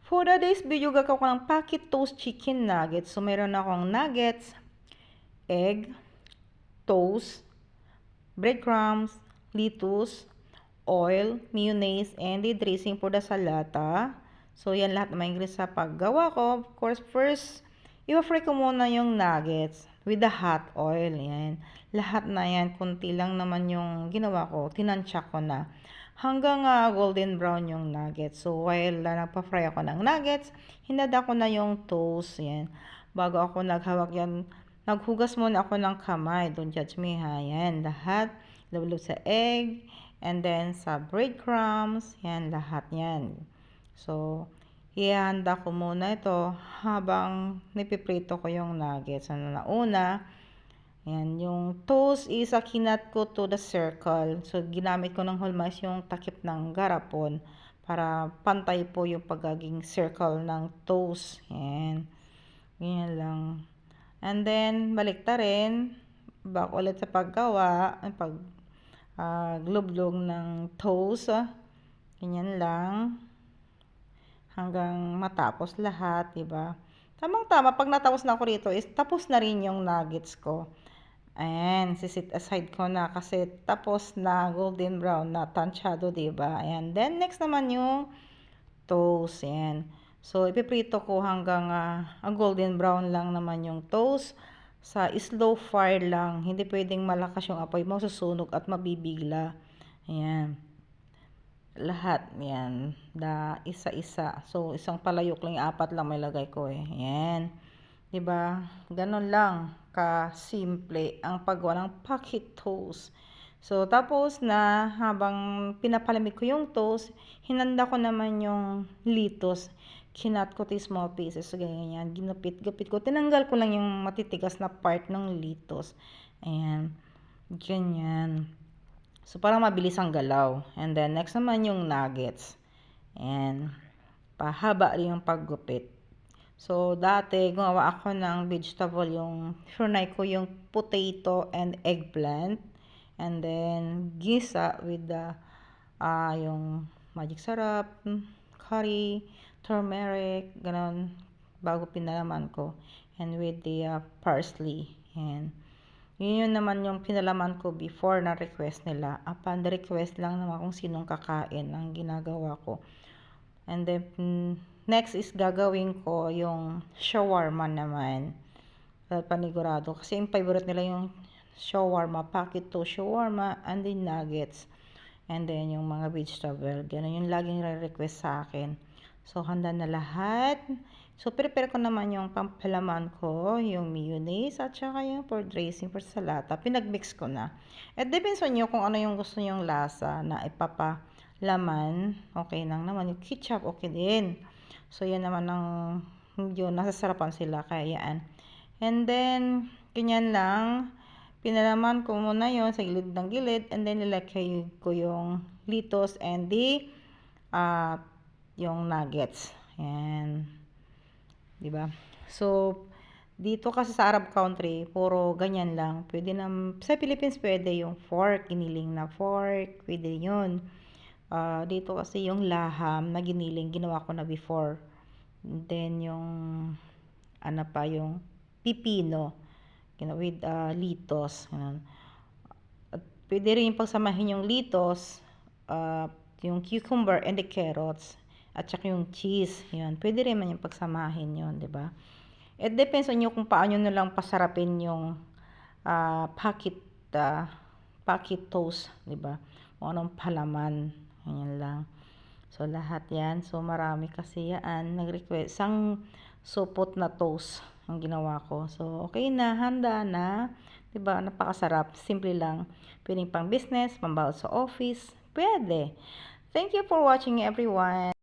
For today's video, gagawa ko ng pocket toast chicken nuggets. So, meron akong nuggets, egg, toast, breadcrumbs, lettuce, oil, mayonnaise, and the dressing for the salata. So, yan lahat ng mga ingredients sa paggawa ko. Of course, first, i-fry ko muna yung nuggets with the hot oil. Yan. Lahat na yan, kunti lang naman yung ginawa ko. Tinansya ko na. Hanggang golden brown yung nuggets. So, while nagpa-fry ako ng nuggets, hinada ko na yung toast. Yan. Bago ako naghawak yan, naghugas muna ako ng kamay. Don't judge me ha. Yan. Lahat. Lulog sa egg. And then sa breadcrumbs. Yan. Lahat yan. So, ihanda ko muna ito habang nipiprito ko yung nuggets. Ano na una. Yan, yung toast is kinat ko to the circle. So, ginamit ko ng hulmas yung takip ng garapon para pantay po yung pagiging circle ng toast. Yan. Ganyan lang. And then, balik ta rin. Back ulit sa paggawa. Glublog ng toast. Ganyan lang. Hanggang matapos lahat, diba? Tamang-tama, pag natapos na ako rito is tapos na rin yung nuggets ko. Ayan, sisit aside ko na kasi tapos na golden brown na tansyado, diba? Ayan, then next naman yung toast. Ayan. So, ipiprito ko hanggang golden brown lang naman yung toast. Sa slow fire lang. Hindi pwedeng malakas yung apoy mo, susunog at mabibigla. Ayan. Lahat yan. Isa-isa. So, isang palayok lang, 4 lang may lagay ko eh. Ayan. Diba? Ganon lang ka-simple ang paggawa ng pocket toast. So, tapos na, habang pinapalamig ko yung toast, hinanda ko naman yung lettuce. Kinat ko to small pieces. So, ganyan. Ginupit-gupit ko. Tinanggal ko lang yung matitigas na part ng lettuce. Ayan. Ganyan. So, parang mabilis ang galaw. And then, next naman yung nuggets. And, pahaba rin yung paggupit. So, dati, gumawa ako ng vegetable, yung furnay ko yung potato and eggplant. And then, gisa with the, yung magic sarap, curry, turmeric, ganon, bago pinalaman ko. And with the parsley. And, yun naman yung pinalaman ko before na request nila. Upon the request lang naman kung sinong kakain ang ginagawa ko. And then, next is gagawin ko yung shawarma naman. Panigurado. Kasi yung favorite nila yung shawarma, pocket toast shawarma, and then nuggets. And then yung mga vegetable. Ganun yung laging re-request sa akin. So, handa na lahat. So, prepare ko naman yung pampalaman ko, yung mayonnaise, at saka yung for dressing for salata. Pinag-mix ko na. At depends on nyo kung ano yung gusto nyong lasa na ipapalaman. Okay lang naman. Yung ketchup, okay din. So, yan naman ang medyo nasasarapan sila. Kaya yan. And then, ganyan lang. Pinalaman ko muna yon sa gilid ng gilid. And then, nilagay ko yung lettuce and the yung nuggets. Ayan. Diba? So, dito kasi sa Arab country, puro ganyan lang. Pwede na, sa Philippines pwede yung fork, giniling na fork, pwede yun. Dito kasi yung laham na giniling, ginawa ko na before. Then, yung, yung pipino, with lettuce. At pwede rin pagsamahin yung lettuce, yung cucumber and the carrots, at saka yung cheese. Yun. Pwede rin man yung pagsamahin yun, di ba? It depends on you kung paano nyo lang pasarapin yung pocket toast, di ba? Kung anong palaman. Ganyan lang. So, lahat yan. So, marami kasi yan. Nag-request. Isang supot na toast ang ginawa ko. So, okay na. Handa na. Diba? Napakasarap. Simple lang. Pwedeng pang business, pambawat sa office. Pwede. Thank you for watching, everyone.